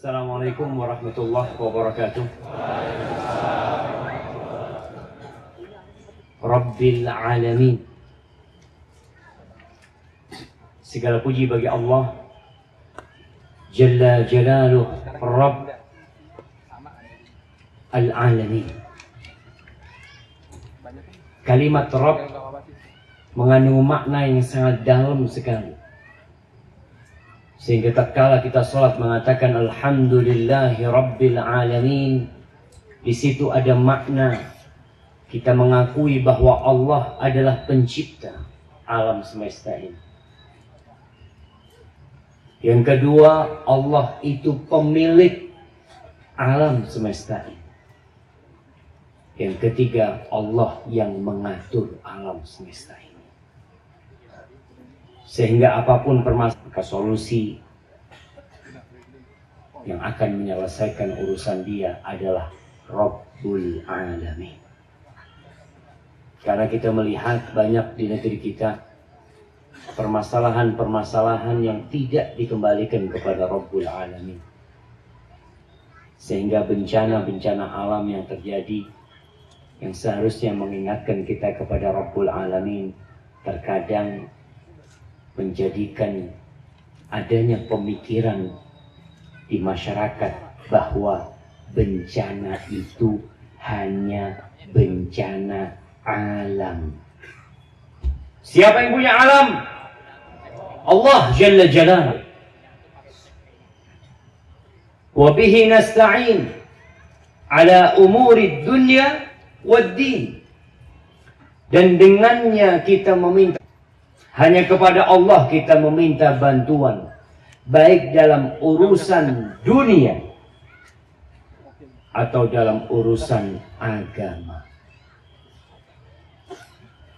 Assalamualaikum warahmatullahi wabarakatuh. Rabbil alamin. Segala puji bagi Allah Jalla Jalaluh, Rabb al-alamin. Kalimat Rabb mengandung makna yang sangat dalam sekali, sehingga tatkala kita sholat mengatakan Alhamdulillahi Rabbil Alamin, di situ ada makna kita mengakui bahwa Allah adalah pencipta alam semesta ini. Yang kedua, Allah itu pemilik alam semesta ini. Yang ketiga, Allah yang mengatur alam semesta ini. Sehingga apapun permasalahan, solusi yang akan menyelesaikan urusan dia adalah Rabbul Alamin. Karena kita melihat banyak di negeri kita permasalahan-permasalahan yang tidak dikembalikan kepada Rabbul Alamin. Sehingga bencana-bencana alam yang terjadi, yang seharusnya mengingatkan kita kepada Rabbul Alamin, terkadang menjadikan adanya pemikiran di masyarakat bahwa bencana itu hanya bencana alam. Siapa yang punya alam? Allah Jalla Jalaluh. Wa bihi nasta'in ala umuri dunya wad din. Dan dengannya kita meminta, hanya kepada Allah kita meminta bantuan, baik dalam urusan dunia atau dalam urusan agama.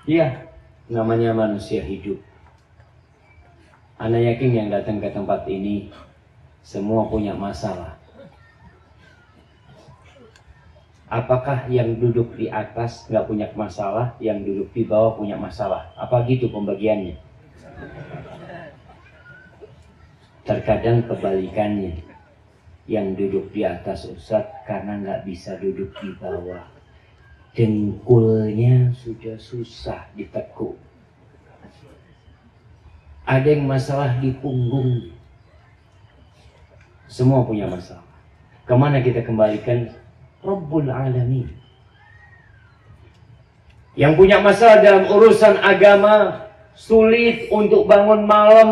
Ya, namanya manusia hidup. Ana yakin yang datang ke tempat ini semua punya masalah. Apakah yang duduk di atas nggak punya masalah, yang duduk di bawah punya masalah? Apa gitu pembagiannya? Terkadang kebalikannya. Yang duduk di atas Ustadz karena nggak bisa duduk di bawah. Dengkulnya sudah susah ditekuk. Ada yang masalah di punggung. Semua punya masalah. Kemana kita kembalikan? Rabbul Alamin. Yang punya masalah dalam urusan agama, sulit untuk bangun malam,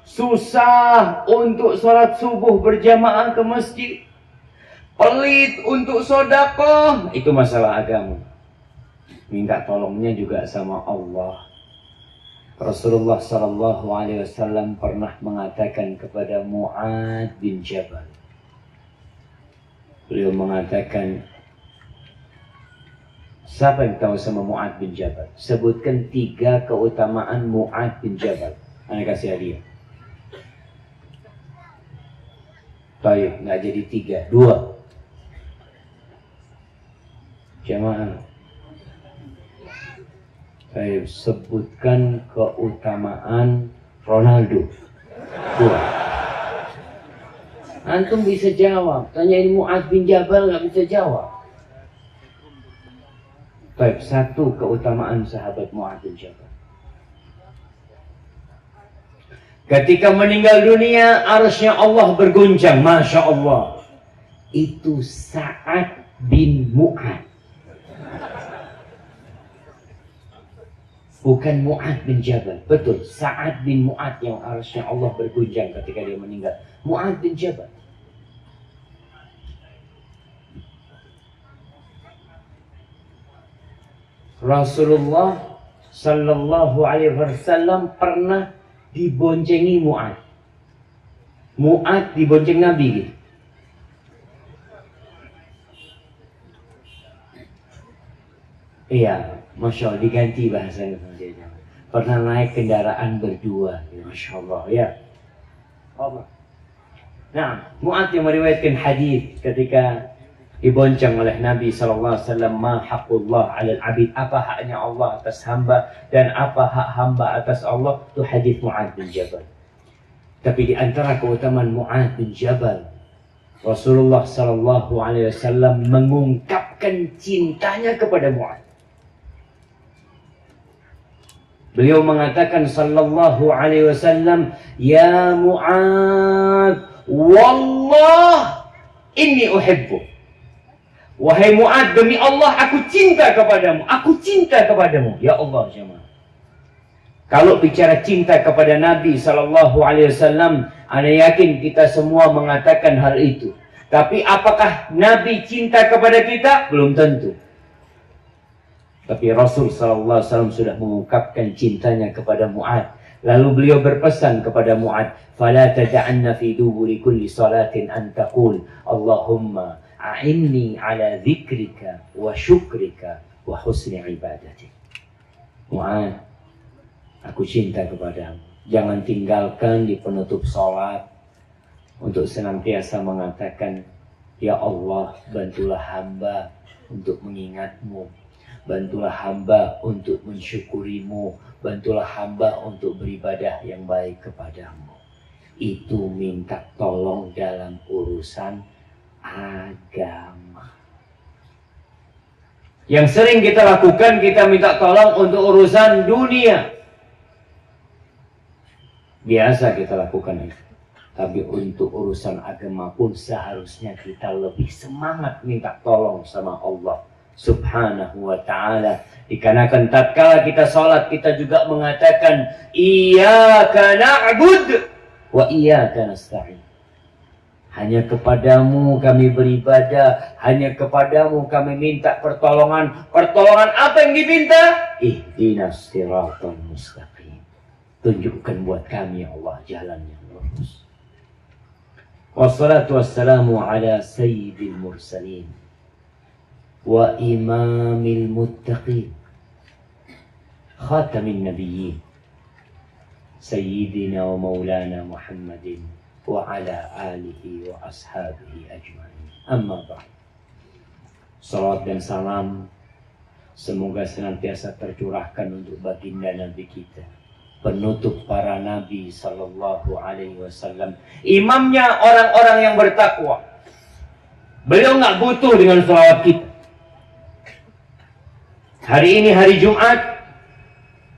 susah untuk sholat subuh berjamaah ke masjid, pelit untuk sedekah, itu masalah agama. Minta tolongnya juga sama Allah. Rasulullah sallallahu alaihi wasallam pernah mengatakan kepada Mu'ad bin Jabal. Beliau mengatakan, siapa yang tahu sama Mu'ad bin Jabal? Sebutkan 3 keutamaan Mu'ad bin Jabal. Anda kasih hadiah. Baik, nggak jadi 3, 2. Jamaah. Baik, sebutkan keutamaan Ronaldo. 2. Antum bisa jawab. Tanyain Mu'ad bin Jabal nggak bisa jawab. Baik, 1 keutamaan sahabat Mu'ad bin Jabal. Ketika meninggal dunia, arsy-Nya Allah berguncang. Masya Allah. Itu Sa'ad bin Mu'ad. Bukan Mu'ad bin Jabal. Betul, Sa'ad bin Mu'ad yang arsy-Nya Allah berguncang ketika dia meninggal. Mu'ad bin Jabal. Rasulullah sallallahu alaihi wasallam pernah diboncengi Mu'ad. Mu'ad dibonceng Nabi gitu. Iya, Masya Allah, diganti bahasanya. Pernah naik kendaraan berdua, Masya Allah, ya. Nah, Mu'ad yang meriwayatkan hadis ketika dibonceng oleh Nabi SAW, ma haqqullah 'alal 'abid, apa haknya Allah atas hamba dan apa hak hamba atas Allah, itu hadis Mu'ad bin Jabal. Tapi di antara keutamaan Mu'ad bin Jabal, Rasulullah Sallallahu Alaihi Wasallam mengungkapkan cintanya kepada Mu'adz. Beliau mengatakan Sallallahu Alaihi Wasallam, ya Mu'adz, wallah inni uhibbu. Wahai Mu'adz, demi Allah aku cinta kepadamu. Aku cinta kepadamu. Ya Allah, jemaah. Kalau bicara cinta kepada Nabi Sallallahu Alaihi Wasallam, ana yakin kita semua mengatakan hal itu. Tapi apakah Nabi cinta kepada kita? Belum tentu. Tapi Rasul Sallallahu Alaihi Wasallam sudah mengungkapkan cintanya kepada Mu'adz. Lalu beliau berpesan kepada Mu'adz, "Fala tad'anna fi duburi kulli salatin an taqul, Allahumma a'inni ala dzikrika wa syukrika wa husni ibadatik." Mu'adz, aku cinta kepadamu. Jangan tinggalkan di penutup sholat untuk senantiasa mengatakan, ya Allah, bantulah hamba untuk mengingatmu. Bantulah hamba untuk mensyukurimu. Bantulah hamba untuk beribadah yang baik kepadamu. Itu minta tolong dalam urusan agama. Yang sering kita lakukan, kita minta tolong untuk urusan dunia. Biasa kita lakukan itu. Tapi untuk urusan agama pun seharusnya kita lebih semangat minta tolong sama Allah Subhanahu wa ta'ala. Dikarenakan tatkala kita sholat, kita juga mengatakan, Iyyaka na'bud wa iyyaka nasta'in. Hanya kepadamu kami beribadah, hanya kepadamu kami minta pertolongan. Pertolongan apa yang diminta? Ihdinas siratal mustaqim. Tunjukkan buat kami ya Allah jalan yang lurus. Wassalatu wassalamu ala sayyidil mursalin wa imamil muttaqin khatamin nabiyyin sayyidina wa maulana Muhammadin wa ala alihi wa ashabihi ajma'in. Amma ba'd. Salawat dan salam semoga senantiasa tercurahkan untuk baginda Nabi kita, penutup para nabi Sallallahu Alaihi Wasallam, imamnya orang-orang yang bertakwa. Beliau nggak butuh dengan salawat kita. Hari ini hari Jumat,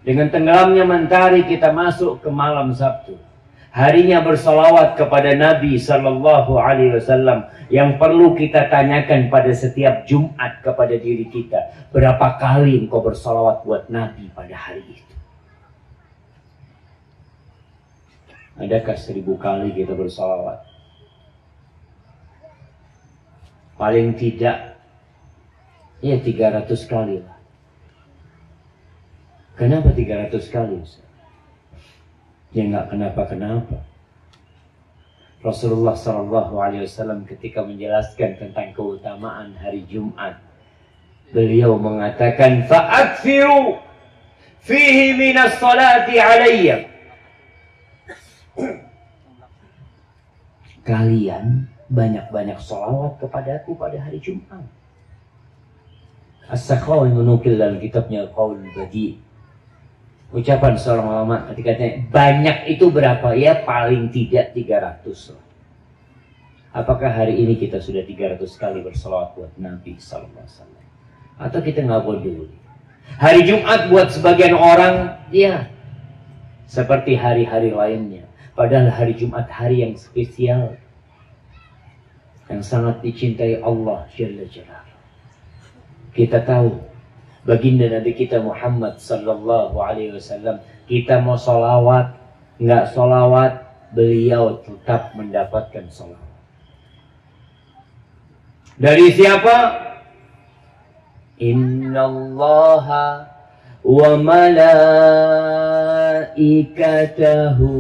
dengan tenggelamnya mentari kita masuk ke malam Sabtu. Harinya bersalawat kepada Nabi Sallallahu Alaihi Wasallam. Yang perlu kita tanyakan pada setiap Jumat kepada diri kita, berapa kali engkau bersalawat buat Nabi pada hari itu? Adakah 1000 kali kita bersalawat? Paling tidak, ya 300 kali lah. Kenapa 300 kali? Ya nggak kenapa-kenapa. Rasulullah Sallallahu Alaihi Wasallam ketika menjelaskan tentang keutamaan hari Jumat, beliau mengatakan, fa'akthiru fihi minas salati alayya. Kalian banyak-banyak salawat kepadaku pada hari Jumat. As-Sakhawi menukil dalam kitabnya Qaul Badi, ucapan seorang ulama ketika tanya, banyak itu berapa? Ya paling tidak 300. Apakah hari ini kita sudah 300 kali bersalawat buat Nabi Sallallahu Alaihi Wasallam? Atau kita nggak peduli? Hari Jumat buat sebagian orang, ya seperti hari-hari lainnya. Padahal hari Jumat hari yang spesial, yang sangat dicintai Allah Jalla Jalaluhu. Kita tahu baginda Nabi kita Muhammad Sallallahu Alaihi Wasallam, kita mau solawat, nggak solawat, beliau tetap mendapatkan solawat. Dari siapa? Innallaha wa malaikatahu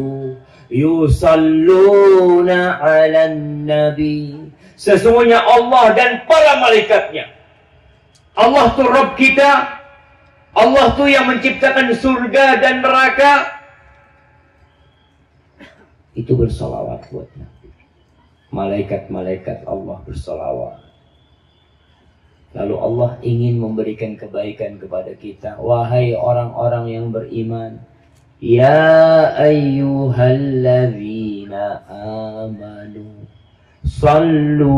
yusalluna 'alan nabi. Sesungguhnya Allah dan para malaikatnya. Allah tuh Rabb kita. Allah tuh yang menciptakan surga dan neraka. Itu bersolawat buat Nabi. Malaikat-malaikat Allah bersolawat. Lalu Allah ingin memberikan kebaikan kepada kita. Wahai orang-orang yang beriman, ya ayyuhalladzina amanu Sallu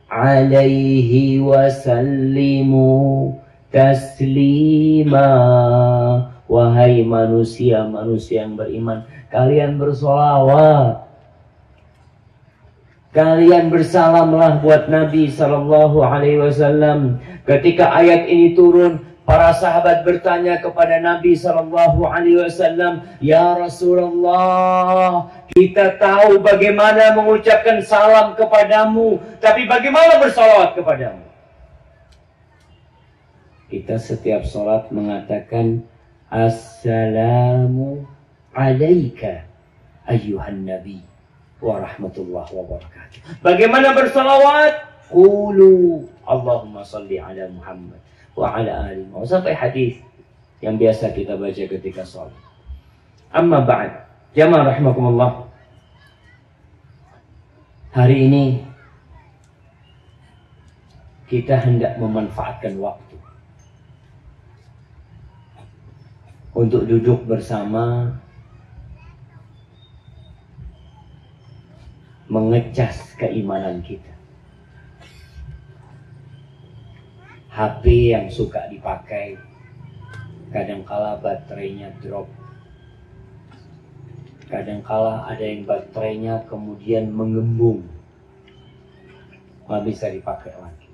alaihi wasallimu taslima. Wahai manusia-manusia yang beriman, kalian bersolawat, kalian bersalamlah buat Nabi Sallallahu Alaihi Wasallam. Ketika ayat ini turun, para sahabat bertanya kepada Nabi Sallallahu Alaihi Wasallam, ya Rasulullah, kita tahu bagaimana mengucapkan salam kepadamu, tapi bagaimana bersolawat kepadamu? Kita setiap sholat mengatakan Assalamu alaika ayyuhan nabi wa rahmatullahi wa barakatuh. Bagaimana bersalawat? Qulu Allahumma salli ala Muhammad wa ala ali Muhammad, sampai hadis yang biasa kita baca ketika sholat. Amma ba'd, jamaah rahimakumullah. Hari ini kita hendak memanfaatkan waktu untuk duduk bersama, mengecas keimanan kita. HP yang suka dipakai, kadangkala baterainya drop, kadangkala ada yang baterainya kemudian mengembung, nggak bisa dipakai lagi.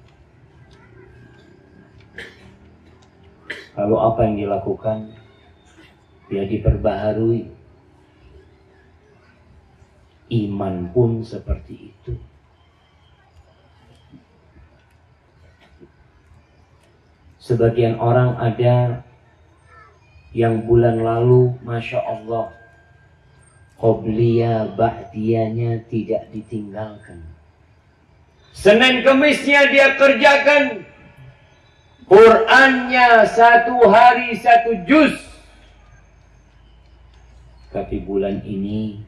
Lalu apa yang dilakukan? Ya diperbaharui. Iman pun seperti itu. Sebagian orang ada yang bulan lalu, Masya Allah, qobliyah ba'diyahnya tidak ditinggalkan. Senin Kemisnya dia kerjakan. Qurannya 1 hari 1 juz. Tapi bulan ini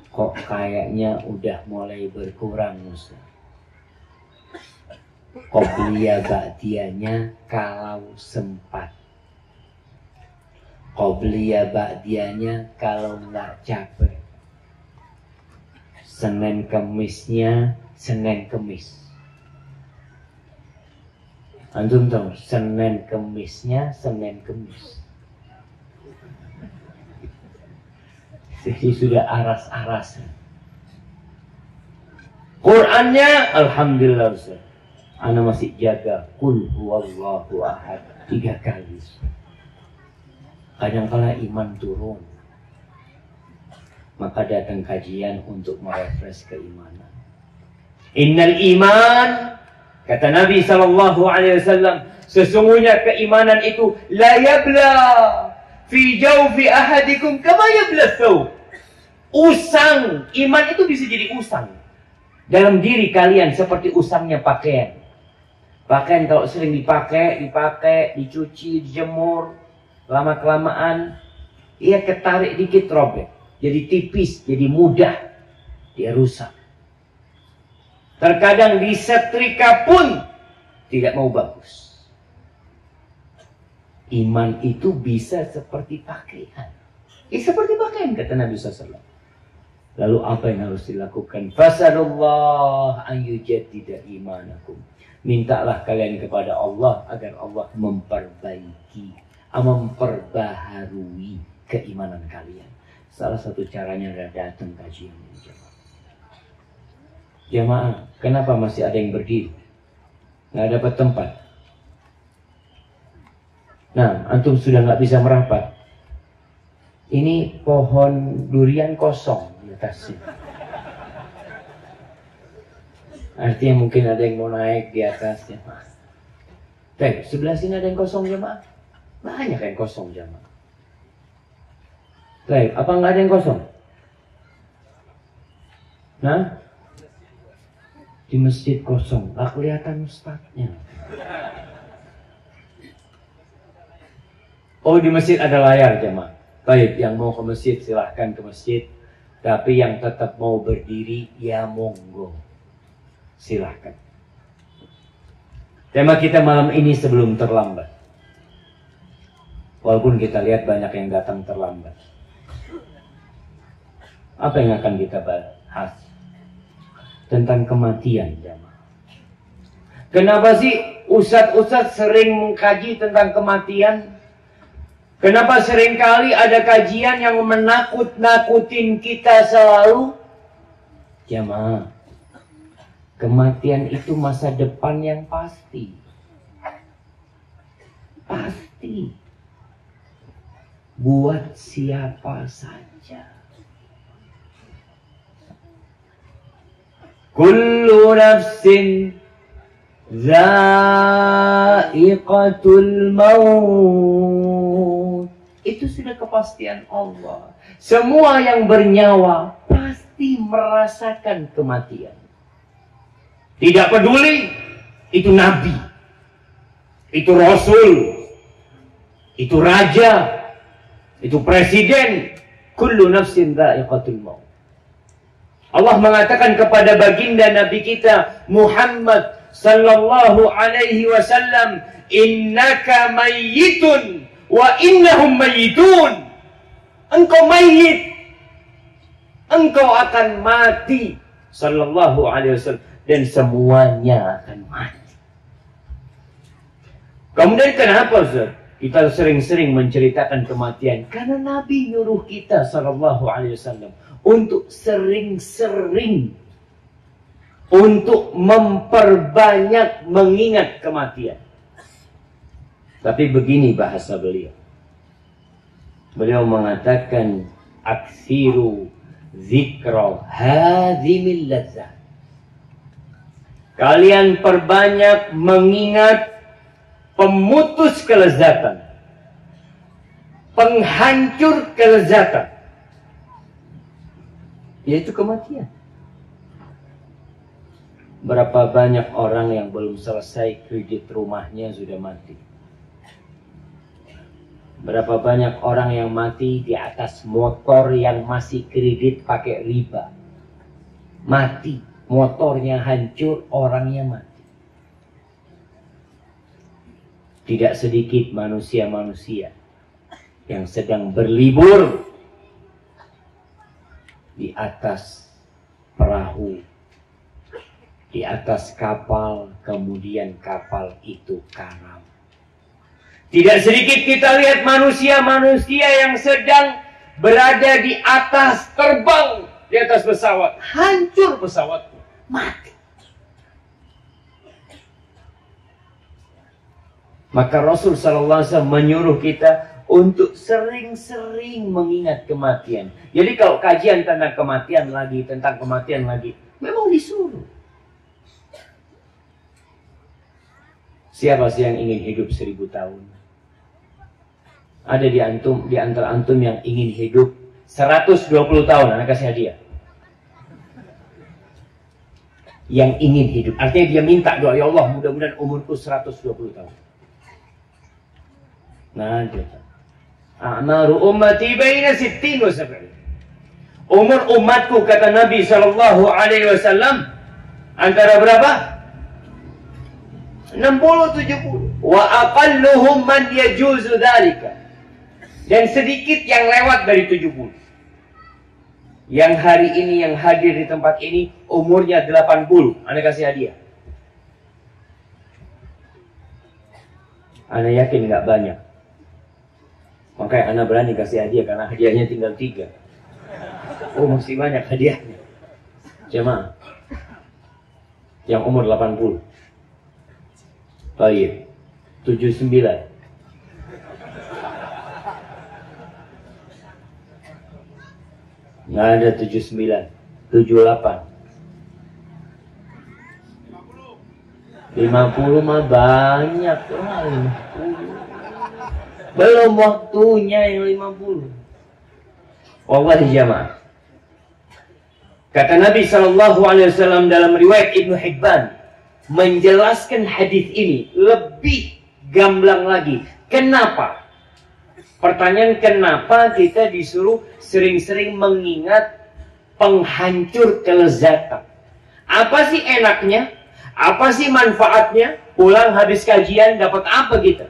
kok kayaknya udah mulai berkurang, Ustaz. Qobliyah ba'diyahnya kalau sempat. Qobliyah ba'diyahnya kalau nggak capek. Senin Kemisnya Senin Kemis. Antum tahu Senin Kemisnya Senin Kemis. Jadi sudah aras-arasan. Qurannya alhamdulillah Ustaz, ana masih jaga qul huwallahu ahad 3 kali. Kadang-kala iman turun, maka datang kajian untuk merefresh keimanan. Innal iman, kata Nabi Sallallahu Alaihi Wasallam, sesungguhnya keimanan itu la yabla fi jawfi ahadikum kama yabla thawb. Usang, iman itu bisa jadi usang dalam diri kalian seperti usangnya pakaian. Pakaian kalau sering dipakai, dicuci, dijemur, lama-kelamaan ia ketarik dikit robek, jadi tipis, jadi mudah, dia rusak. Terkadang disetrika pun tidak mau bagus. Iman itu bisa seperti pakaian. Seperti pakaian kata Nabi SAW. Lalu apa yang harus dilakukan? Fasalullah an yujaddida imanakum. Mintalah kalian kepada Allah agar Allah memperbaiki, memperbaharui keimanan kalian. Salah satu caranya adalah datang kajian ini. Jamaah, kenapa masih ada yang berdiri? Nggak dapat tempat. Nah, antum sudah nggak bisa merapat. Ini pohon durian kosong di atasnya. Artinya mungkin ada yang mau naik di atasnya. Baik, sebelah sini ada yang kosong jamaah. Banyak yang kosong jamaah. Baik, apa nggak ada yang kosong? Nah, di masjid kosong, nggak kelihatan ustadznya. Oh, di masjid ada layar jemaah. Baik, yang mau ke masjid silahkan ke masjid. Tapi yang tetap mau berdiri, ya monggo. Silahkan. Tema kita malam ini sebelum terlambat. Walaupun kita lihat banyak yang datang terlambat. Apa yang akan kita bahas? tentang kematian, jamaah. Kenapa sih ustadz-ustadz sering mengkaji tentang kematian? Kenapa seringkali ada kajian yang menakut-nakutin kita selalu? Jamaah, kematian itu masa depan yang pasti. Pasti. Buat siapa saja. Kullu nafsin dha'iqatul maut. Itu sudah kepastian Allah. Semua yang bernyawa pasti merasakan kematian. Tidak peduli itu nabi, itu rasul, itu raja, itu presiden. Kullu nafsin dha'iqatul maut. Allah mengatakan kepada baginda Nabi kita Muhammad sallallahu alaihi wasallam, innaka mayyitun wa innahum mayyitun. Engkau mayit, engkau akan mati, sallallahu alaihi wasallam, dan semuanya akan mati. Kemudian kenapa Ustaz kita sering-sering menceritakan kematian? Karena Nabi nyuruh kita sallallahu alaihi wasallam untuk sering-sering untuk memperbanyak mengingat kematian. Tapi begini bahasa beliau. Beliau mengatakan aksiru zikra hadhimil ladzat. Kalian perbanyak mengingat pemutus kelezatan, penghancur kelezatan, yaitu kematian. Berapa banyak orang yang belum selesai kredit rumahnya sudah mati. Berapa banyak orang yang mati di atas motor yang masih kredit pakai riba. Mati, motornya hancur, orangnya mati. Tidak sedikit manusia-manusia yang sedang berlibur di atas perahu, di atas kapal, kemudian kapal itu karam. Tidak sedikit kita lihat manusia-manusia yang sedang berada di atas, terbang di atas pesawat, hancur pesawatnya, mati. Maka Rasul sallallahu alaihi wasallam menyuruh kita untuk sering-sering mengingat kematian. Jadi kalau kajian tentang kematian lagi, memang disuruh. Siapa sih yang ingin hidup 1000 tahun? Ada di antara antum yang ingin hidup 120 tahun, anak kasih hadiah. Yang ingin hidup, artinya dia minta doa, ya Allah mudah-mudahan umurku 120 tahun. Nah, ada. A'maru ummati baina 60 wa 70. Umur umatku kata Nabi sallallahu alaihi wasallam antara berapa? 60-70. Wa aqalluhum man yajuzu dzalika. Dan sedikit yang lewat dari 70. Yang hari ini yang hadir di tempat ini umurnya 80. Anda kasih hadiah. Anda yakin nggak banyak? Makanya Anda berani kasih hadiah karena hadiahnya tinggal 3. Oh, masih banyak hadiahnya. Jemaah yang umur 80. Baik. 79. Nggak ada 79. 78. 50 mah banyak. Belum waktunya yang 50. Wallahi jamaah. Kata Nabi SAW dalam riwayat Ibnu Hibban menjelaskan hadis ini lebih gamblang lagi. Kenapa? Pertanyaan kenapa kita disuruh sering-sering mengingat penghancur kelezatan? Apa sih enaknya? Apa sih manfaatnya? Pulang habis kajian dapat apa kita?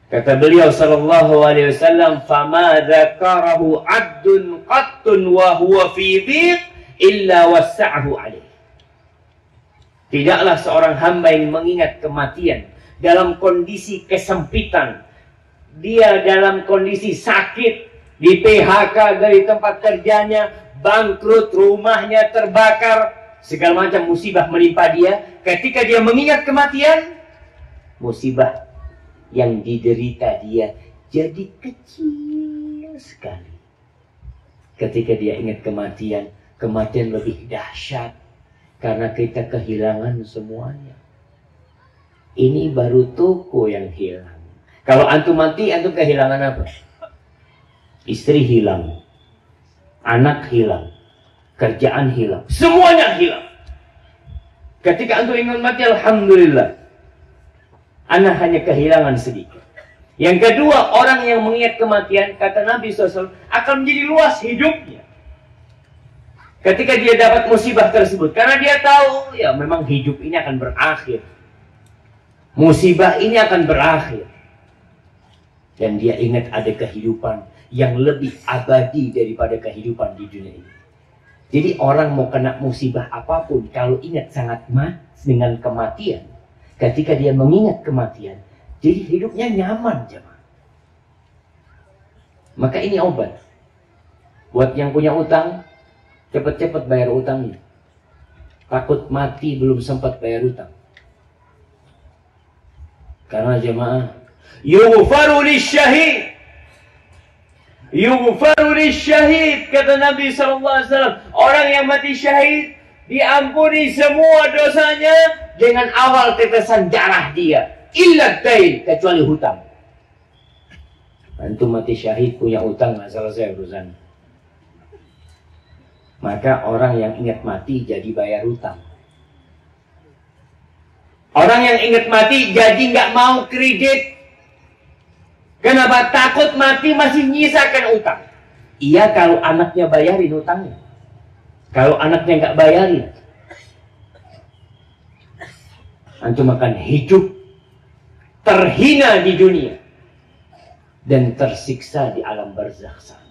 Kata beliau sallallahu alaihi wasallam, "Fama dzakarahu 'abdun qattun wa huwa fi dhiq illa wassa'ahu alaih. Tidaklah seorang hamba yang mengingat kematian dalam kondisi kesempitan, dia dalam kondisi sakit, di PHK dari tempat kerjanya, bangkrut, rumahnya terbakar, segala macam musibah menimpa dia. Ketika dia mengingat kematian, musibah yang diderita dia jadi kecil sekali. Ketika dia ingat kematian, kematian lebih dahsyat karena kita kehilangan semuanya. Ini baru toko yang hilang. Kalau antum mati, antum kehilangan apa? Istri hilang, anak hilang, kerjaan hilang, semuanya hilang. Ketika antum ingat mati, alhamdulillah, anak hanya kehilangan sedikit. Yang kedua, orang yang mengingat kematian, kata Nabi SAW, akan menjadi luas hidupnya. Ketika dia dapat musibah tersebut, karena dia tahu, ya memang hidup ini akan berakhir. Musibah ini akan berakhir. Dan dia ingat ada kehidupan yang lebih abadi daripada kehidupan di dunia ini. Jadi orang mau kena musibah apapun, kalau ingat sangat dengan kematian, ketika dia mengingat kematian, jadi hidupnya nyaman, jemaah. Maka ini obat. Buat yang punya utang, cepat-cepat bayar utangnya. Takut mati belum sempat bayar utang. Karena jemaah, yughfaru lisyahid, yughfaru lisyahid, kata Nabi SAW, orang yang mati syahid diampuni semua dosanya dengan awal tetesan darah dia, illa dain, kecuali hutang. Antum mati syahid punya utang, nggak selesai urusan. Maka orang yang ingat mati jadi bayar hutang. Orang yang ingat mati jadi nggak mau kredit. Kenapa? Takut mati masih nyisakan utang. Iya kalau anaknya bayarin utangnya. Kalau anaknya nggak bayarin, antum akan hidup terhina di dunia dan tersiksa di alam barzakh sana.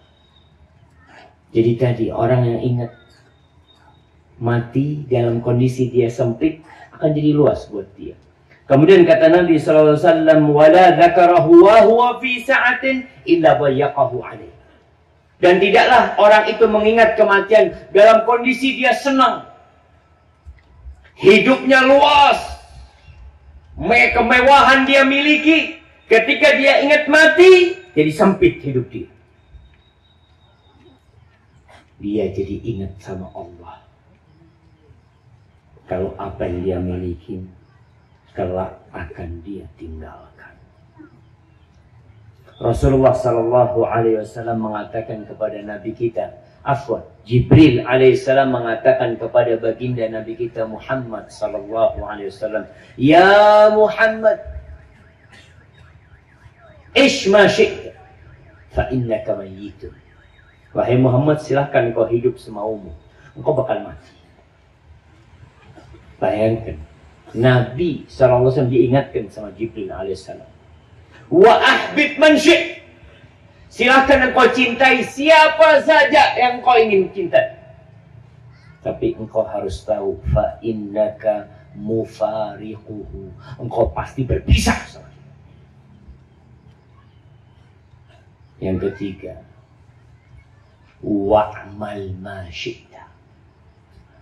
Jadi tadi orang yang ingat mati dalam kondisi dia sempit akan jadi luas buat dia. Kemudian kata Nabi SAW, wala dzakarahu wa huwa fi sa'atin illa bayyaqahu alaih. Dan tidaklah orang itu mengingat kematian dalam kondisi dia senang, hidupnya luas, kemewahan dia miliki. Ketika dia ingat mati, jadi sempit hidup dia. Dia jadi ingat sama Allah. Kalau apa yang dia miliki kelak akan dia tinggalkan. Rasulullah Sallallahu Alaihi Wasallam mengatakan kepada Nabi kita, Jibril Alaihissalam mengatakan kepada baginda Nabi kita Muhammad Sallallahu Alaihi Wasallam, ya Muhammad, ish ma syi'ta, fa innaka mayyitun. Wahai Muhammad, silahkan kau hidup semaumu, engkau bakal mati. Bayangkan, Nabi SAW diingatkan sama Jibril alaihissalam. Wa ahbib man syi'. Silahkan engkau cintai siapa saja yang kau ingin cintai. Tapi engkau harus tahu, fa innaka mufariquhu. Engkau pasti berpisah sama dia. Yang ketiga, wa'mal ma syi'ta.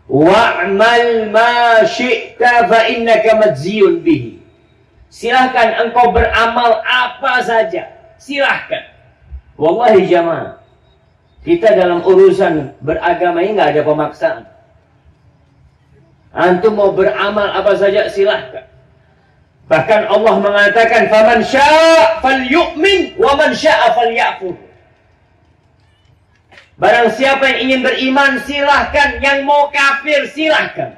Wa'mal ma syi'ta fa innaka majziyun bihi. Silahkan engkau beramal apa saja. Silahkan. Wallahi jamaah, kita dalam urusan beragama ini nggak ada pemaksaan. Antum mau beramal apa saja silahkan. Bahkan Allah mengatakan, faman syaa' falyu'min wa man syaa' falyakfur. Barang siapa yang ingin beriman silahkan, yang mau kafir silahkan.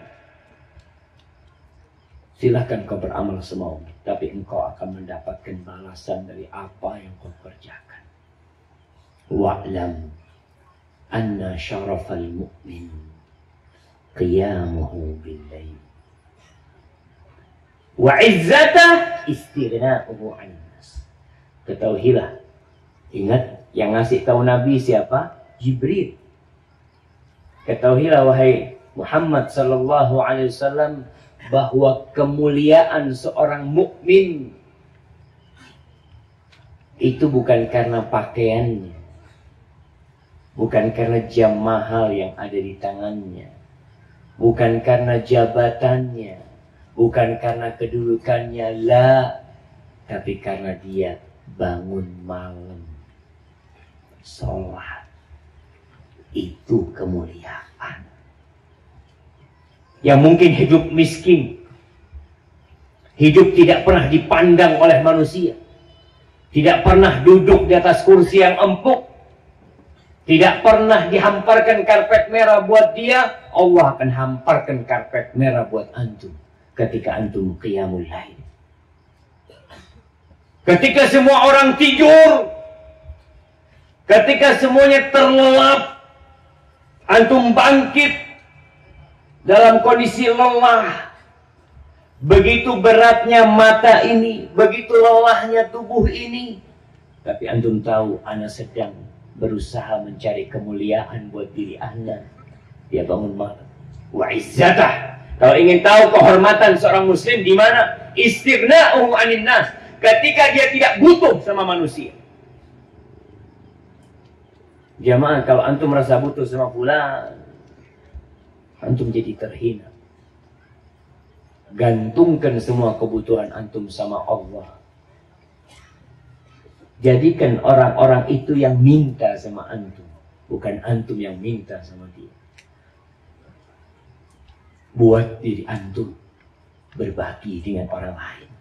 Silahkan kau beramal semau, tapi engkau akan mendapatkan balasan dari apa yang kau kerjakan. Wa'lam anna syarafal mu'min qiyamuhu bil-lail wa izzatah istighna'uhu 'anil nas. Ketahuilah, ingat yang ngasih tahu Nabi siapa? Jibril. Ketahuilah wahai Muhammad sallallahu alaihi wasallam bahwa kemuliaan seorang mukmin itu bukan karena pakaiannya, bukan karena jam mahal yang ada di tangannya, bukan karena jabatannya, bukan karena kedudukannya, la, tapi karena dia bangun malam, sholat. Itu kemuliaan. Yang mungkin hidup miskin, hidup tidak pernah dipandang oleh manusia, tidak pernah duduk di atas kursi yang empuk, tidak pernah dihamparkan karpet merah buat dia, Allah akan hamparkan karpet merah buat antum ketika antum qiyamul lail. Ketika semua orang tidur, ketika semuanya terlelap, antum bangkit dalam kondisi lelah. Begitu beratnya mata ini, begitu lelahnya tubuh ini. Tapi antum tahu, ana sedang berusaha mencari kemuliaan buat diri anda. Dia bangun malam. Wa izzatah. Kalau ingin tahu kehormatan seorang muslim di mana? Istighna'uhu 'anil nas. Ketika dia tidak butuh sama manusia. Jamaah, kalau antum merasa butuh sama fulan, antum jadi terhina. Gantungkan semua kebutuhan antum sama Allah. Jadikan orang-orang itu yang minta sama antum, bukan antum yang minta sama dia. Buat diri antum berbagi dengan orang lain.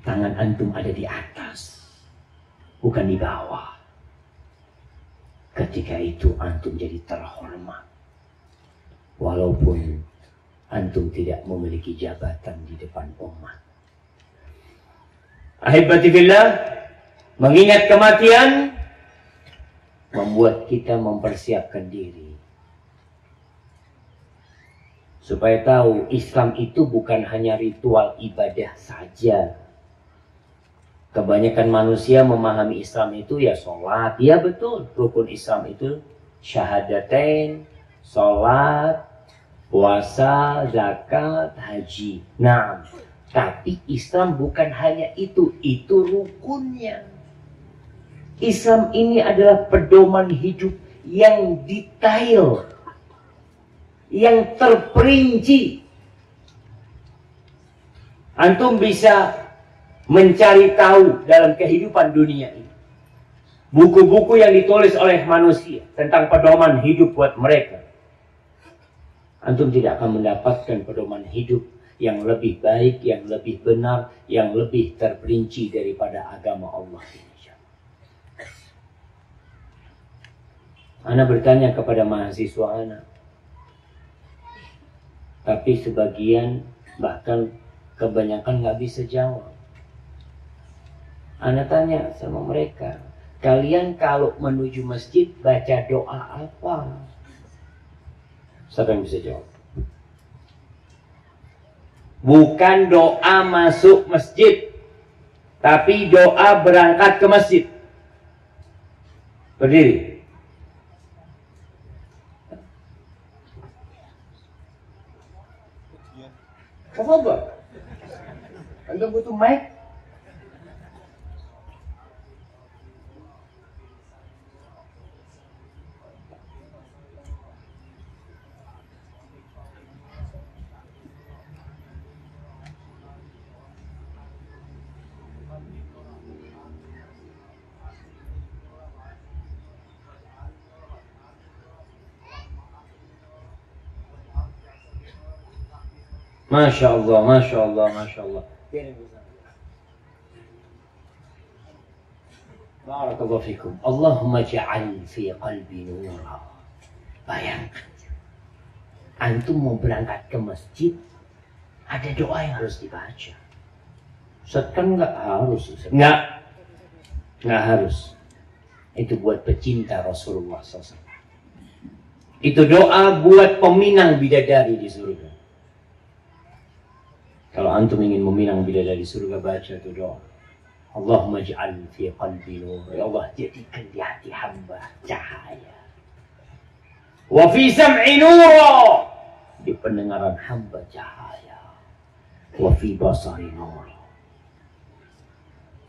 Tangan antum ada di atas, bukan di bawah. Ketika itu antum jadi terhormat. Walaupun antum tidak memiliki jabatan di depan umat. Ahibati fillah, mengingat kematian membuat kita mempersiapkan diri. Supaya tahu Islam itu bukan hanya ritual ibadah saja. Kebanyakan manusia memahami Islam itu ya sholat. Ya betul, rukun Islam itu syahadatain, sholat, puasa, zakat, haji. Nah, tapi Islam bukan hanya itu rukunnya. Islam ini adalah pedoman hidup yang detail, yang terperinci. Antum bisa mencari tahu dalam kehidupan dunia ini. Buku-buku yang ditulis oleh manusia tentang pedoman hidup buat mereka. Antum tidak akan mendapatkan pedoman hidup yang lebih baik, yang lebih benar, yang lebih terperinci daripada agama Allah ini. Ana bertanya kepada mahasiswa Ana. Tapi sebagian, bahkan kebanyakan nggak bisa jawab. Ana tanya sama mereka, kalian kalau menuju masjid baca doa apa? Siapa yang bisa jawab? Bukan doa masuk masjid, tapi doa berangkat ke masjid. Berdiri. Tafadhal. Anda butuh mic? Masya Allah, Masya Allah, Masya Allah. Barakallahu fikum. Allahumma ja'al fi qalbi nura. Bayangkan, antum mau berangkat ke masjid, ada doa yang harus dibaca. Ustaz, kan nggak harus, Ustaz. Nggak harus. Itu buat pecinta Rasulullah SAW. Itu doa buat peminang bidadari di surga. Kalau antum ingin meminang bidadari surga, baca itu doa. Allahumma ja'al fi qalbi nur. Ya Allah, jadikan di hati hamba cahaya. Wa fi sam'i nura, di pendengaran hamba cahaya. Wa fi basari nur.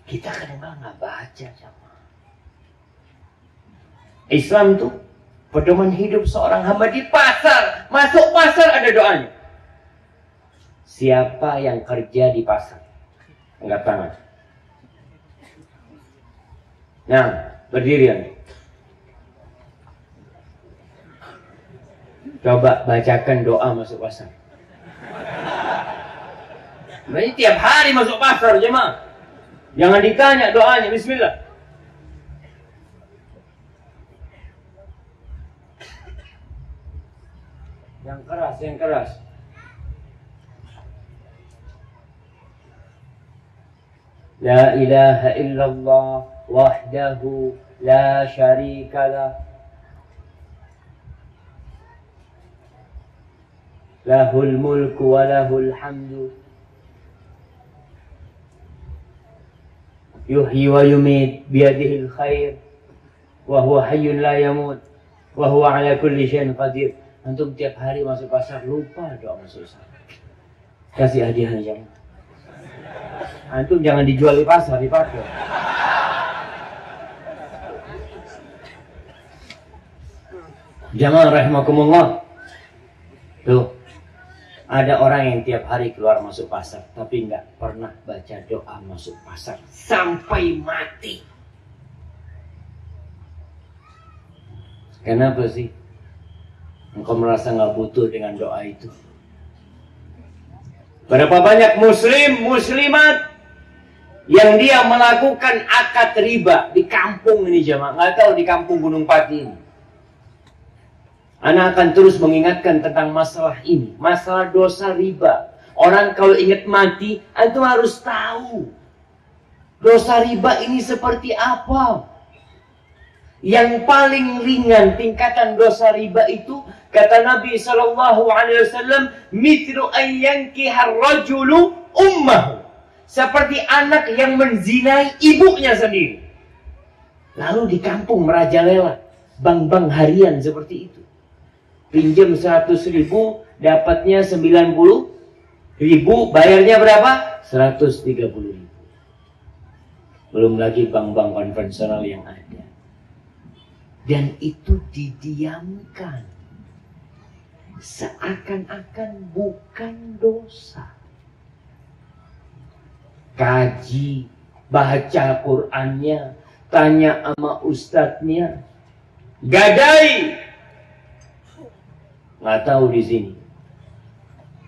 Kita kadang-kadang nggak baca sama. Islam tuh pedoman hidup seorang hamba di pasar. Masuk pasar ada doanya. Siapa yang kerja di pasar? Angkat tangan. Nah, berdirian. Coba bacakan doa masuk pasar. Berarti tiap hari masuk pasar, jemaah. Jangan ditanya doanya, bismillah. Yang keras, yang keras. La ilaha illallah wahdahu la syarika lah. Lahul mulku wa lahul hamdu. Yuhyi wa yumit biyadihil khair. Wa huwa hayyun la yamut. Wa huwa ala kulli syai'in qadir. Antum tiap hari masuk pasar lupa doa masuk pasar. Kasih hadiah jangan. Antum jangan dijual di pasar, dipakai. Jamaah rahimakumullah. Tuh. Ada orang yang tiap hari keluar masuk pasar, tapi nggak pernah baca doa masuk pasar sampai mati. Kenapa sih? Engkau merasa nggak butuh dengan doa itu? Berapa banyak muslim, muslimat yang dia melakukan akad riba di kampung ini jemaah. Nggak tahu di kampung Gunung Pati ini. Ana akan terus mengingatkan tentang masalah ini. Masalah dosa riba. Orang kalau ingat mati, antum harus tahu. Dosa riba ini seperti apa. Yang paling ringan tingkatan dosa riba itu, kata Nabi SAW, mithlu ayyankihar rajulu ummahu. Seperti anak yang menzinai ibunya sendiri. Lalu di kampung merajalela. Bank-bank harian seperti itu. Pinjam 100.000, dapatnya 90.000, bayarnya berapa? 130.000. Belum lagi bank-bank konvensional yang ada. Dan itu didiamkan. Seakan-akan bukan dosa. Kaji, baca Qur'annya, tanya sama ustadznya, gadai. Nggak tahu di sini,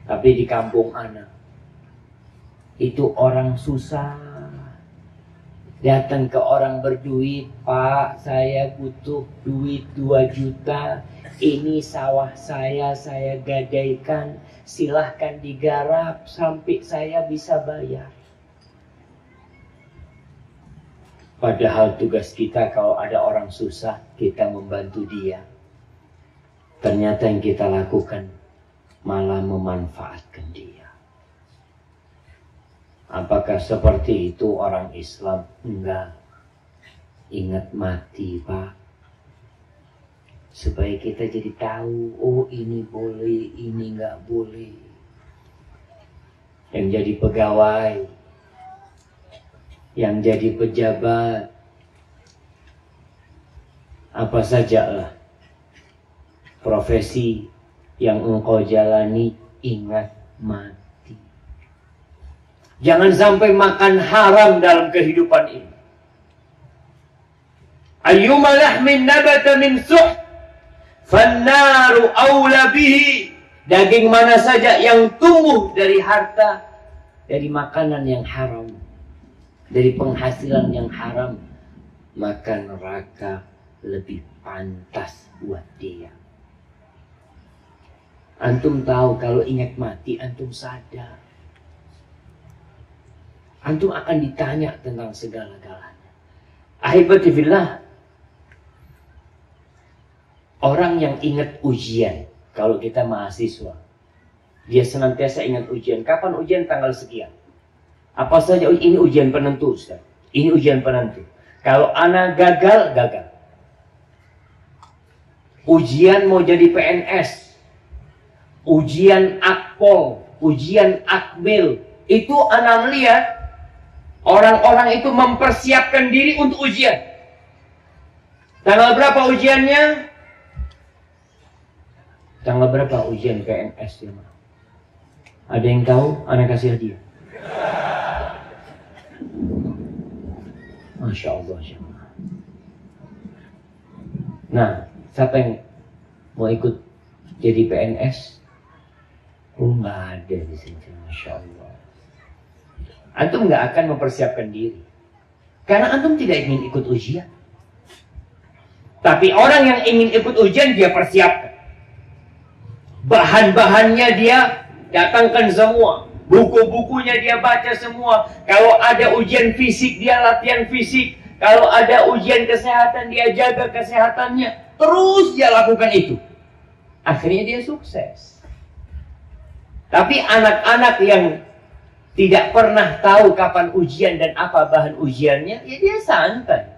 tapi di kampung anak itu orang susah datang ke orang berduit, Pak, saya butuh duit 2 juta, ini sawah saya gadaikan, silahkan digarap sampai saya bisa bayar. Padahal tugas kita kalau ada orang susah, kita membantu dia. Ternyata yang kita lakukan malah memanfaatkan dia. Apakah seperti itu orang Islam? Enggak. Ingat mati, Pak. Supaya kita jadi tahu, oh ini boleh, ini enggak boleh. Yang jadi pegawai, yang jadi pejabat, apa sajalah profesi yang engkau jalani, ingat mati. Jangan sampai makan haram dalam kehidupan ini. Ayyuma lahmin nabata min suh, fannaru awla bihi. Daging mana saja yang tumbuh dari harta, dari makanan yang haram, dari penghasilan yang haram, maka neraka lebih pantas buat dia. Antum tahu kalau ingat mati, antum sadar. Antum akan ditanya tentang segala-galanya. Ahibati fillah. Orang yang ingat ujian, kalau kita mahasiswa, dia senantiasa ingat ujian. Kapan ujian? Tanggal sekian. Apa saja ini ujian penentu, Ustaz. Ini ujian penentu. Kalau anak gagal, gagal. Ujian mau jadi PNS, ujian akpol, ujian akmil. Itu ana melihat orang-orang itu mempersiapkan diri untuk ujian. Tanggal berapa ujiannya? Tanggal berapa ujian PNS? Ada yang tahu? Ana kasih hadiah. Masya Allah. Nah, siapa yang mau ikut jadi PNS? Oh, nggak ada di sini. Masya Allah. Antum nggak akan mempersiapkan diri, karena antum tidak ingin ikut ujian. Tapi orang yang ingin ikut ujian dia persiapkan. Bahan-bahannya dia datangkan semua. Buku-bukunya dia baca semua. Kalau ada ujian fisik, dia latihan fisik. Kalau ada ujian kesehatan, dia jaga kesehatannya. Terus dia lakukan itu. Akhirnya dia sukses. Tapi anak-anak yang tidak pernah tahu kapan ujian dan apa bahan ujiannya, ya dia santai.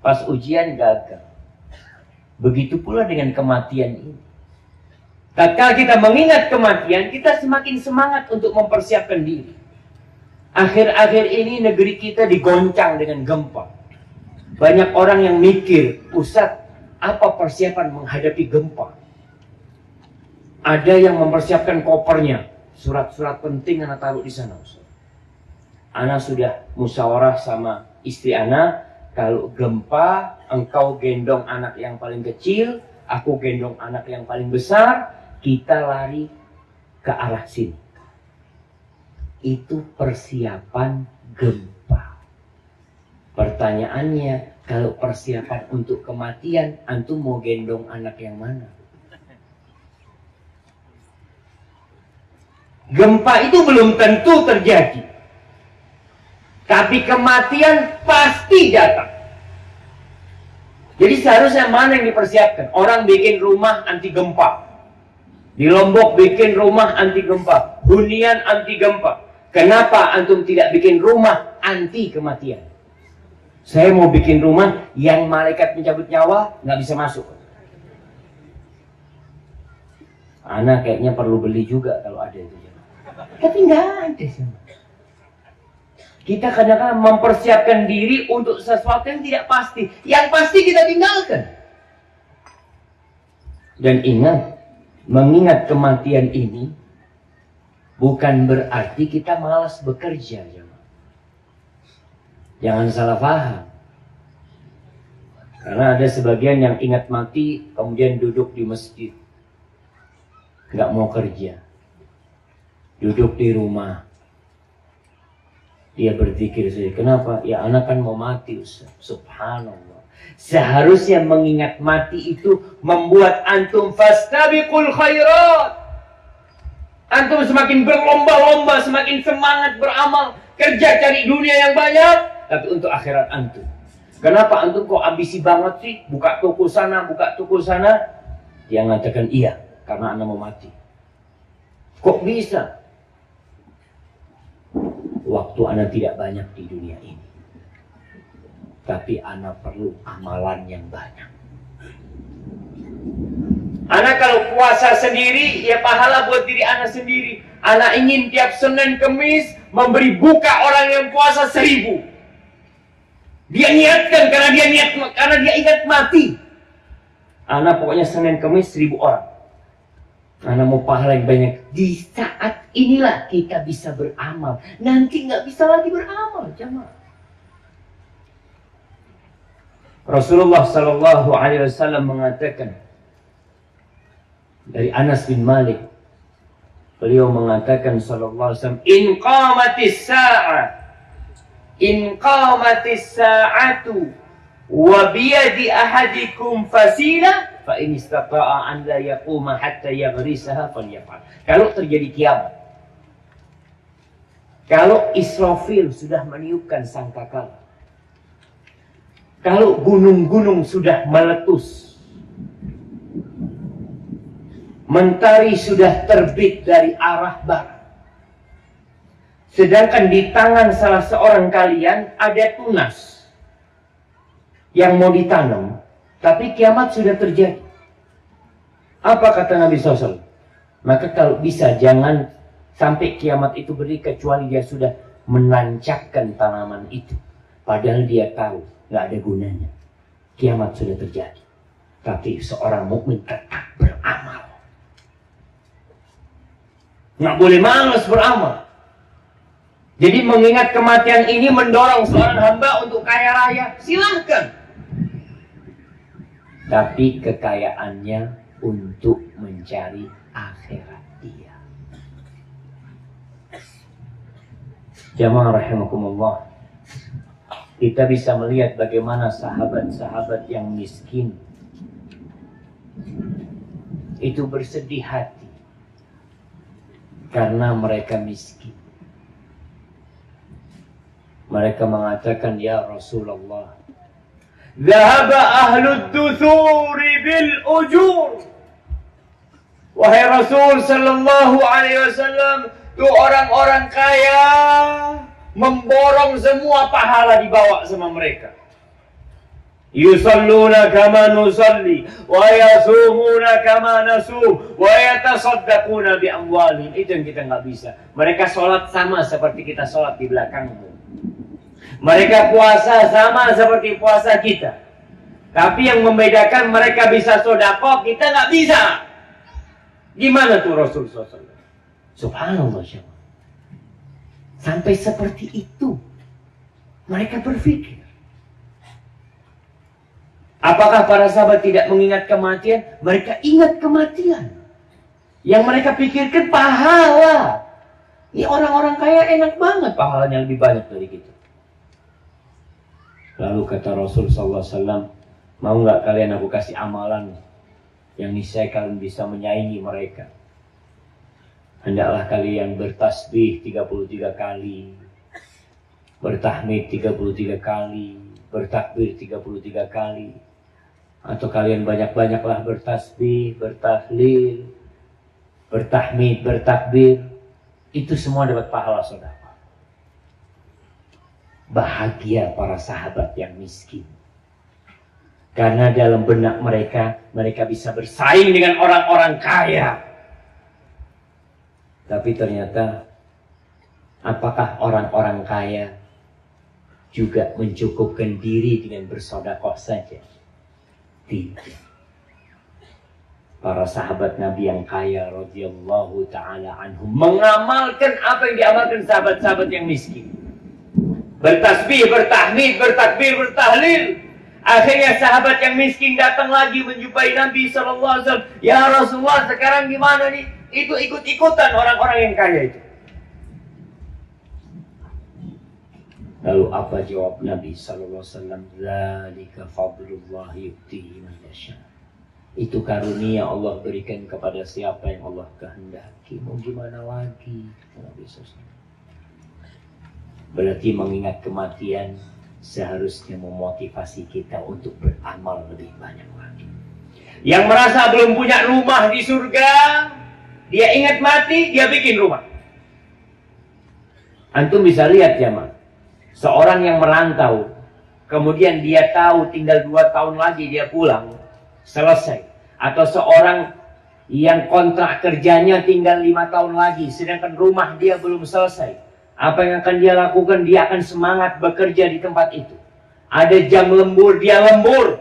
Pas ujian gagal. Begitu pula dengan kematian ini. Tatkala kita mengingat kematian, kita semakin semangat untuk mempersiapkan diri. Akhir-akhir ini negeri kita digoncang dengan gempa. Banyak orang yang mikir, Ustaz, apa persiapan menghadapi gempa? Ada yang mempersiapkan kopernya. Surat-surat penting Ana taruh di sana, Ustaz. Ana sudah musyawarah sama istri Ana, kalau gempa, engkau gendong anak yang paling kecil, aku gendong anak yang paling besar, kita lari ke arah sini. Itu persiapan gempa. Pertanyaannya, kalau persiapan untuk kematian, antum mau gendong anak yang mana? Gempa itu belum tentu terjadi. Tapi kematian pasti datang. Jadi seharusnya mana yang dipersiapkan? Orang bikin rumah anti gempa. Di Lombok bikin rumah anti gempa. Hunian anti gempa. Kenapa antum tidak bikin rumah anti kematian? Saya mau bikin rumah yang malaikat mencabut nyawa nggak bisa masuk. Ana kayaknya perlu beli juga kalau ada itu. Tapi nggak ada sih. Kita kadang-kadang mempersiapkan diri untuk sesuatu yang tidak pasti. Yang pasti kita tinggalkan. Dan ingat, mengingat kematian ini bukan berarti kita malas bekerja. Jangan salah paham. Karena ada sebagian yang ingat mati kemudian duduk di masjid. Nggak mau kerja. Duduk di rumah. Dia berpikir saja, kenapa? Ya anak kan mau mati, Ustaz. Subhanallah. Seharusnya mengingat mati itu membuat antum fastabiqul khairat. Antum semakin berlomba-lomba, semakin semangat beramal, kerja cari dunia yang banyak, tapi untuk akhirat antum. Kenapa antum kok ambisi banget sih? Buka toko sana, buka toko sana. Dia mengatakan iya, karena anak mau mati. Kok bisa? Waktu anak tidak banyak di dunia ini. Tapi anak perlu amalan yang banyak. Anak kalau puasa sendiri, ya pahala buat diri anak sendiri. Anak ingin tiap Senin Kemis memberi buka orang yang puasa 1000. Dia niatkan karena dia ingat mati. Anak pokoknya Senin Kemis 1000 orang. Anak mau pahala yang banyak. Di saat inilah kita bisa beramal. Nanti nggak bisa lagi beramal, jemaah. Rasulullah Sallallahu Alaihi Wasallam mengatakan dari Anas bin Malik, beliau mengatakan Sallallahu Alaihi Wasallam, in qamatis sa'atu wa biyadi ahadikum fasila fa in istata'a an la yaquma hatta yaghrisaha falyaf'al. Kalau terjadi kiamat, kalau Israfil sudah meniupkan sangkakala, kalau gunung-gunung sudah meletus, mentari sudah terbit dari arah barat, sedangkan di tangan salah seorang kalian ada tunas yang mau ditanam, tapi kiamat sudah terjadi. Apa kata Nabi SAW? Maka kalau bisa jangan sampai kiamat itu berdiri kecuali dia sudah menancapkan tanaman itu. Padahal dia tahu nggak ada gunanya. Kiamat sudah terjadi. Tapi seorang mukmin tetap beramal. Nggak boleh malas beramal. Jadi mengingat kematian ini mendorong seorang hamba untuk kaya raya. Silahkan. Tapi kekayaannya untuk mencari akhirat dia. Jamaah rahimakumullah. Kita bisa melihat bagaimana sahabat-sahabat yang miskin itu bersedih hati karena mereka miskin. Mereka mengatakan, ya Rasulullah, Dhahaba ahlud duthuri bil ujur. Wahai Rasul sallallahu alaihi wasallam, tuh orang-orang kaya memborong semua pahala dibawa sama mereka. Yusalluna kama nusalli wa yasumuna kama nasum wa yatasaddaquna bi amwalihim. Itu yang kita nggak bisa. Mereka sholat sama seperti kita sholat di belakangmu. Mereka puasa sama seperti puasa kita. Tapi yang membedakan mereka bisa sedekah, kita nggak bisa. Gimana tuh Rasul SAW? Subhanallah. Sampai seperti itu mereka berpikir. Apakah para sahabat tidak mengingat kematian? Mereka ingat kematian. Yang mereka pikirkan pahala. Ini orang-orang kaya enak banget, pahalanya lebih banyak dari kita. Lalu kata Rasul SAW, mau nggak kalian aku kasih amalan yang niscaya kalian bisa menyaingi mereka? Hendaklah kalian bertasbih 33 kali, bertahmid 33 kali, bertakbir 33 kali. Atau kalian banyak-banyaklah bertasbih, bertahlil, bertahmid, bertakbir. Itu semua dapat pahala sedekah. Bahagia para sahabat yang miskin. Karena dalam benak mereka, mereka bisa bersaing dengan orang-orang kaya. Tapi ternyata, apakah orang-orang kaya juga mencukupkan diri dengan bersedekah saja? Tidak. Para sahabat Nabi yang kaya radhiyallahu ta'ala anhum mengamalkan apa yang diamalkan sahabat-sahabat yang miskin. Bertasbih, bertahmid, bertakbir, bertahlil. Akhirnya sahabat yang miskin datang lagi menjumpai Nabi SAW. Ya Rasulullah, sekarang gimana nih? Itu ikut-ikutan orang-orang yang kaya itu. Lalu apa jawab Nabi SAW? Zalika fadlullah yu'tihi man yasha. Itu karunia Allah berikan kepada siapa yang Allah kehendaki. Mau gimana lagi? Nabi SAW. Berarti mengingat kematian seharusnya memotivasi kita untuk beramal lebih banyak lagi. Yang merasa belum punya rumah di surga, dia ingat mati, dia bikin rumah. Antum bisa lihat jemaah. Seorang yang merantau, kemudian dia tahu tinggal 2 tahun lagi dia pulang, selesai. Atau seorang yang kontrak kerjanya tinggal 5 tahun lagi, sedangkan rumah dia belum selesai. Apa yang akan dia lakukan? Dia akan semangat bekerja di tempat itu. Ada jam lembur, dia lembur.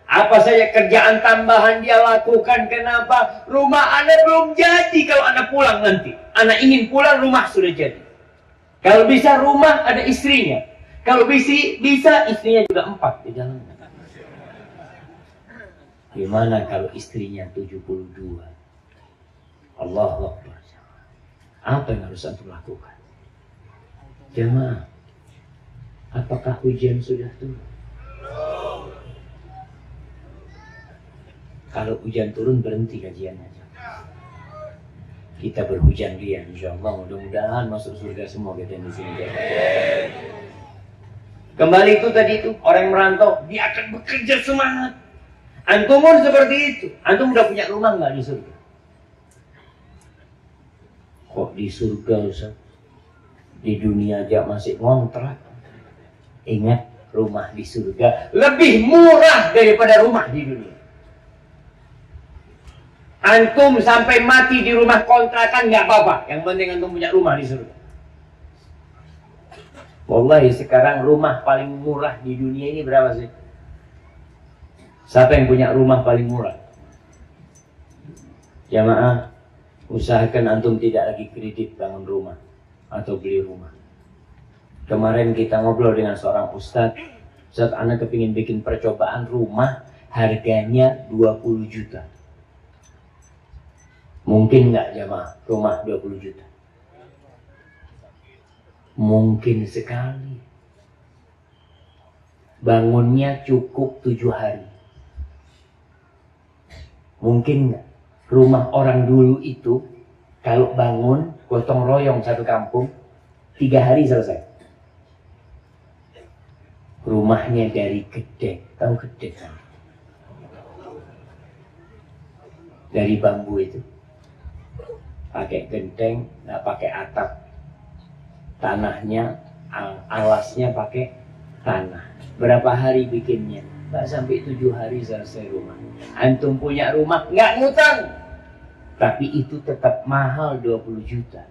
Apa saja kerjaan tambahan dia lakukan. Kenapa? Rumah Anda belum jadi kalau Anda pulang nanti. Anda ingin pulang, rumah sudah jadi. Kalau bisa rumah ada istrinya. Kalau bisa istrinya juga 4 di dalam. Gimana kalau istrinya 72? Allahu Akbar. Apa yang harus antum lakukan? Jemaah, apakah hujan sudah turun? Kalau hujan turun berhenti kajiannya. Kita berhujan dia, insyaallah. Mudah-mudahan masuk surga semua kita di sini. Kembali itu tadi itu orang yang merantau, dia akan bekerja semangat. Antum pun seperti itu. Antum udah punya rumah nggak di surga? Kok di surga Ustaz? Di dunia aja masih ngontrak. Ingat, rumah di surga lebih murah daripada rumah di dunia. Antum sampai mati di rumah kontrakan nggak apa-apa. Yang penting antum punya rumah di surga. Wallahi sekarang rumah paling murah di dunia ini berapa sih? Siapa yang punya rumah paling murah? Jamaah, usahakan antum tidak lagi kredit bangun rumah atau beli rumah. Kemarin kita ngobrol dengan seorang ustadz. Ustadz, anak kepingin bikin percobaan rumah, harganya 20 juta. Mungkin nggak jamaah rumah 20 juta? Mungkin sekali. Bangunnya cukup 7 hari. Mungkin nggak? Rumah orang dulu itu kalau bangun gotong royong satu kampung 3 hari selesai. Rumahnya dari gedek, tahu gedek kan? Dari bambu itu, pakai genteng, nggak pakai atap. Tanahnya, alasnya pakai tanah. Berapa hari bikinnya? Nggak sampai 7 hari selesai rumah. Antum punya rumah, nggak ngutang. Tapi itu tetap mahal 20 juta.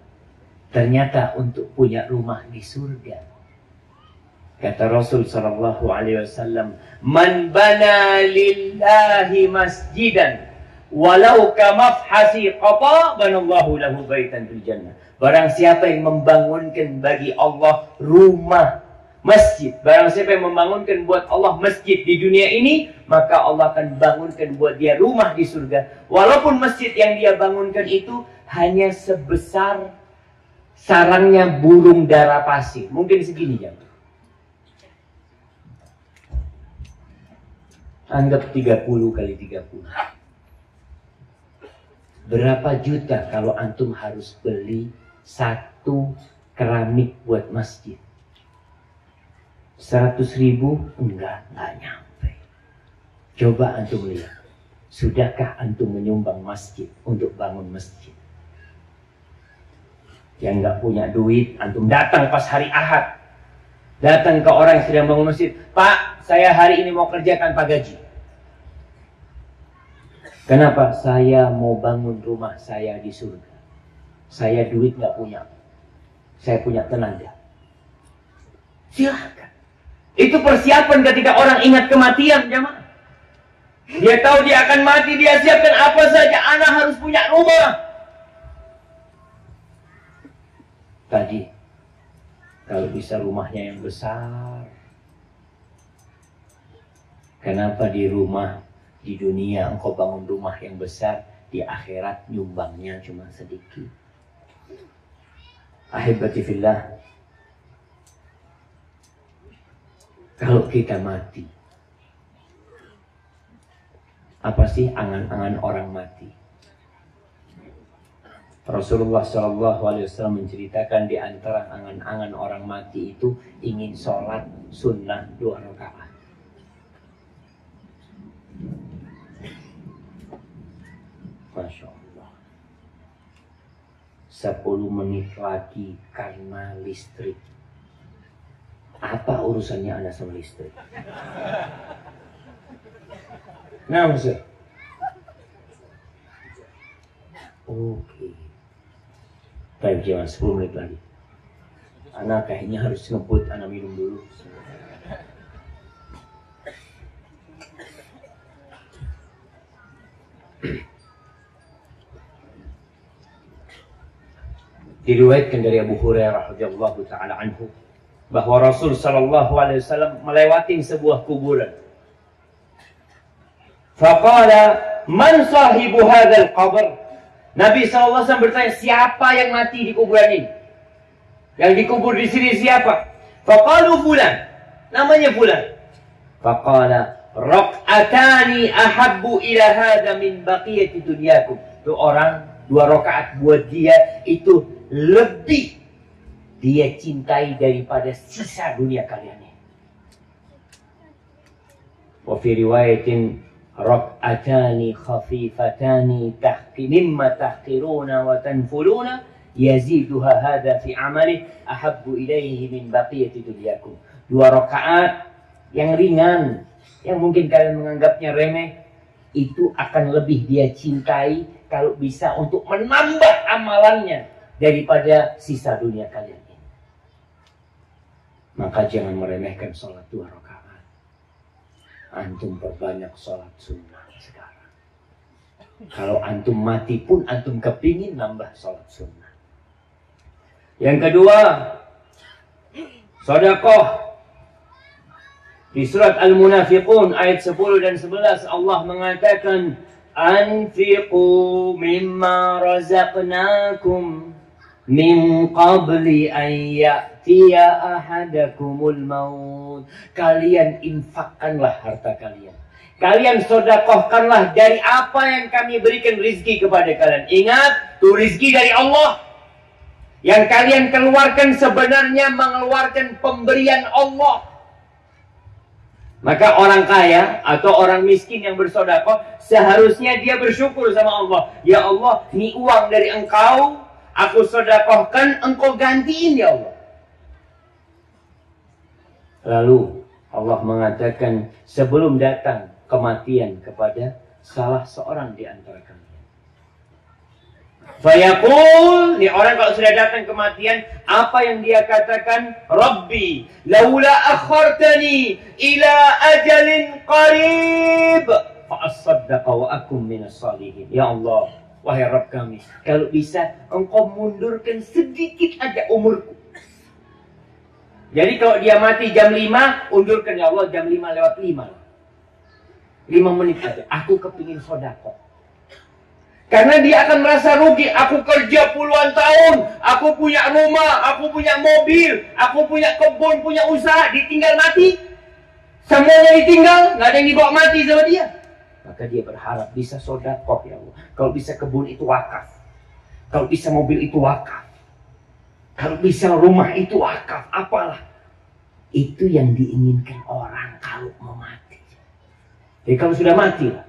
Ternyata untuk punya rumah di surga. Kata Rasul sallallahu alaihi wasallam, "Man bana lillahi masjidan walau kamafhasi qata banallahu lahu baitan fil jannah." Barang siapa yang membangunkan bagi Allah rumah masjid, barang siapa yang membangunkan buat Allah masjid di dunia ini, maka Allah akan bangunkan buat dia rumah di surga. Walaupun masjid yang dia bangunkan itu hanya sebesar sarangnya burung dara pasir, mungkin segini ya. Anggap 30 kali 30. Berapa juta kalau antum harus beli satu keramik buat masjid? 100.000? Enggak nyampe. Coba antum lihat. Sudahkah antum menyumbang masjid untuk bangun masjid? Yang nggak punya duit, antum datang pas hari Ahad. Datang ke orang yang sedang bangun masjid. Pak, saya hari ini mau kerja tanpa gaji. Kenapa? Saya mau bangun rumah saya di surga. Saya duit nggak punya. Saya punya tenaga. Silahkan. Itu persiapan ketika orang ingat kematian, jamaah. Dia tahu dia akan mati, dia siapkan apa saja. Anak harus punya rumah. Tadi, kalau bisa rumahnya yang besar. Kenapa di rumah, di dunia engkau bangun rumah yang besar, di akhirat nyumbangnya cuma sedikit? Ahibati fillah, kalau kita mati, apa sih angan-angan orang mati? Rasulullah SAW menceritakan di antara angan-angan orang mati itu ingin sholat sunnah 2 rakaat. Masya Allah. 10 menit lagi karena listrik. Apa urusannya Anda sama listrik? Nah, Ustaz. Oke. Baik, jangan 10 menit lagi. Anak kayaknya harus ngebut, anak minum dulu. Diriwayatkan dari Abu Hurairah radhiyallahu taala anhu bahwa Rasul sallallahu alaihi wasallam melewati sebuah kuburan. Faqala, "Man sahibu hadzal qabr?" Nabi SAW bertanya, siapa yang mati di kuburan ini? Yang dikubur di sini siapa? Faqalu fulan. Namanya fulan. Faqala, "Raq'atani ahabbu ila hadha min baqiyati dunyakum." Itu orang 2 rakaat buat dia itu lebih dia cintai daripada sisa dunia kalian ini. Wa fi riwayatin rak'atani khafifatani mimma tahqiruna wa tanfuluna yaziduha hadha fi amali ahabbu ilaihi min baqiyati dunyakum. 2 rakaat yang ringan, yang mungkin kalian menganggapnya remeh, itu akan lebih dia cintai kalau bisa untuk menambah amalannya daripada sisa dunia kalian ini. Maka jangan meremehkan sholat 2 rakaat. Antum perbanyak sholat sunnah sekarang. Kalau antum mati pun antum kepingin nambah sholat sunnah. Yang kedua, sedekah. Di surat Al-Munafiqun ayat 10 dan 11 Allah mengatakan, anfiqu mimma razaqnakum min qabli an ya'tiya ahadakumul maut. Kalian infakkanlah harta kalian. Kalian sedekahkanlah dari apa yang kami berikan rizki kepada kalian. Ingat, itu rizki dari Allah. Yang kalian keluarkan sebenarnya mengeluarkan pemberian Allah. Maka orang kaya atau orang miskin yang bersedekah seharusnya dia bersyukur sama Allah. Ya Allah, ini uang dari engkau, aku sedekahkan, engkau gantiin ya Allah. Lalu Allah mengatakan sebelum datang kematian kepada salah seorang di antara kalian. Fayaqul, nih orang kalau sudah datang kematian, apa yang dia katakan? Rabbi, laula akhartani ila ajalin qarib fa asaddaqa wa akum minas salihin. Ya Allah, wahai Rabb kami, kalau bisa engkau mundurkan sedikit aja umurku. Jadi kalau dia mati jam 5, undurkan ya Allah jam 5:05. 5 menit aja. Aku kepingin sedekah. Karena dia akan merasa rugi. Aku kerja puluhan tahun. Aku punya rumah. Aku punya mobil. Aku punya kebun. Punya usaha. Ditinggal mati. Semuanya ditinggal. Nggak ada yang dibawa mati sama dia. Maka dia berharap bisa sedekah ya Allah. Kalau bisa kebun itu wakaf. Kalau bisa mobil itu wakaf. Kalau bisa rumah itu wakaf. Apalah. Itu yang diinginkan orang kalau mau mati. Jadi kalau sudah mati lah.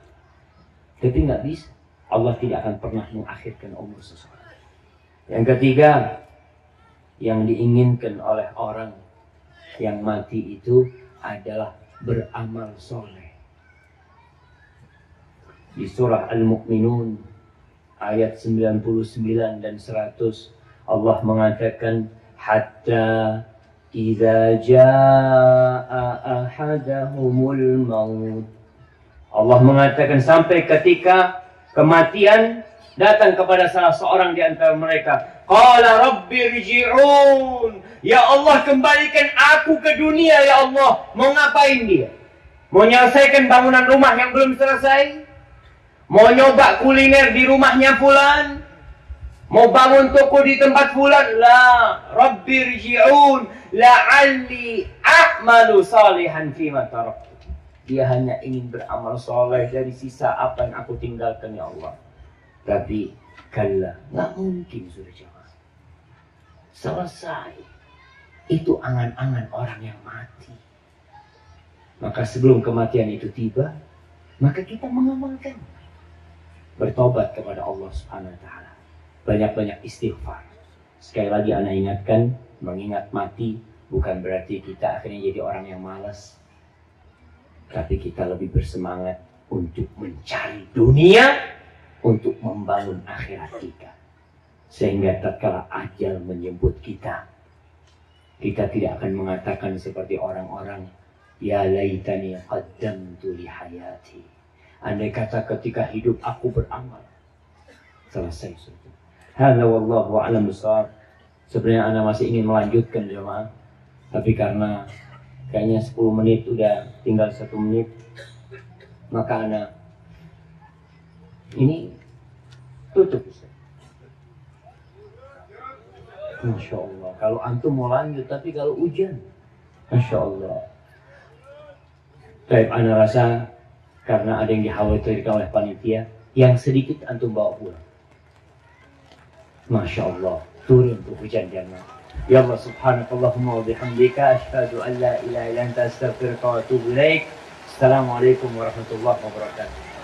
Tapi nggak bisa. Allah tidak akan pernah mengakhirkan umur seseorang. Yang ketiga, yang diinginkan oleh orang yang mati itu adalah beramal soleh. Di surah Al-Mu'minun ayat 99 dan 100 Allah mengatakan, hatta idza jaa ahadahumul maut. Allah mengatakan sampai ketika kematian datang kepada salah seorang di antara mereka. Qala rabbi rji'un. Ya Allah, kembalikan aku ke dunia ya Allah. Mau ngapain dia? Mau menyelesaikan bangunan rumah yang belum selesai? Mau nyoba kuliner di rumahnya fulan? Mau bangun toko di tempat fulan? La, rabbi rji'un la'alli a'malu salihan fima taraktu. Dia hanya ingin beramal soleh dari sisa apa yang aku tinggalkan ya Allah. Tapi kalla, nggak mungkin sudah jemaah. Selesai. Itu angan-angan orang yang mati. Maka sebelum kematian itu tiba, maka kita mengamalkan. Bertobat kepada Allah Subhanahu wa Ta'ala. Banyak-banyak istighfar. Sekali lagi ana ingatkan, mengingat mati bukan berarti kita akhirnya jadi orang yang malas. Tapi kita lebih bersemangat untuk mencari dunia, untuk membangun akhirat kita. Sehingga tatkala ajal menyebut kita, kita tidak akan mengatakan seperti orang-orang, ya laitani qaddamtu li hayati. Andai kata ketika hidup aku beramal. Selesai sudah. Hadza wallahu a'lam bishawab. Sebenarnya ana masih ingin melanjutkan jemaah, tapi karena kayaknya 10 menit udah tinggal 1 menit, maka ana ini tutup. Masya Allah. Kalau antum mau lanjut, tapi kalau hujan, Masya Allah. Baik, ana rasa karena ada yang dikhawatirkan oleh panitia, yang sedikit antum bawa pulang. Masya Allah, turun tuh hujan jannah. Ya Allah, subhanakallahumma wa bihamdika asyhadu an la ilaha illa anta astaghfiruka wa atubu ilaik. Assalamualaikum warahmatullahi wabarakatuh.